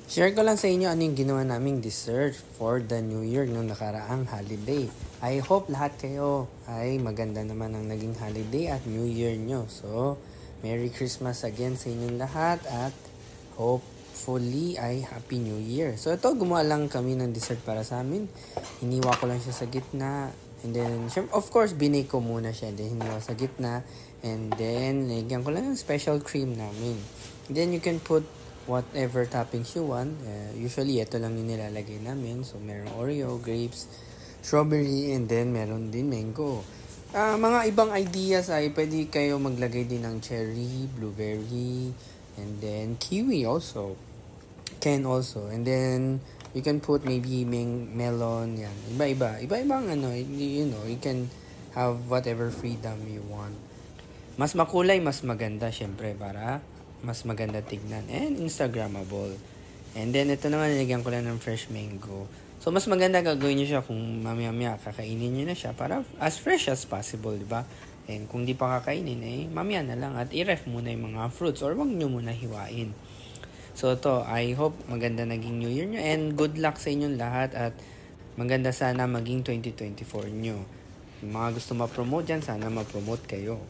Share ko lang sa inyo ano yung ginawa naming dessert for the New Year nung nakaraang holiday. I hope lahat kayo ay maganda naman ang naging holiday at New Year nyo. So, Merry Christmas again sa inyong lahat at hopefully ay Happy New Year. So, ito gumawa lang kami ng dessert para sa amin. Hiniwa ko lang siya sa gitna. And then, of course, binake ko muna siya. And then, hiniwa sa gitna. And then, lagyan ko lang yung special cream namin. And then, you can put whatever toppings you want. Usually, ito lang yung nilalagay namin. So, meron Oreo, grapes, strawberry, and then meron din mango. Mga ibang ideas ay pwede kayo maglagay din ng cherry, blueberry, and then kiwi also. Can also. And then, you can put maybe melon, yan. Iba-iba. Iba-ibang you can have whatever freedom you want. Mas makulay, mas maganda, syempre, para mas maganda tignan and Instagrammable. And then, ito naman, nilagyan ko lang ng fresh mango. So, mas maganda gagawin nyo siya kung mamaya-maya kakainin nyo na siya para as fresh as possible, di ba? And kung di pa kakainin, mamaya na lang at i-ref muna yung mga fruits or wag nyo muna hiwain. So, to I hope maganda naging New Year nyo and good luck sa inyong lahat at maganda sana maging 2024 nyo. Yung mga gusto ma-promote dyan, sana ma-promote kayo.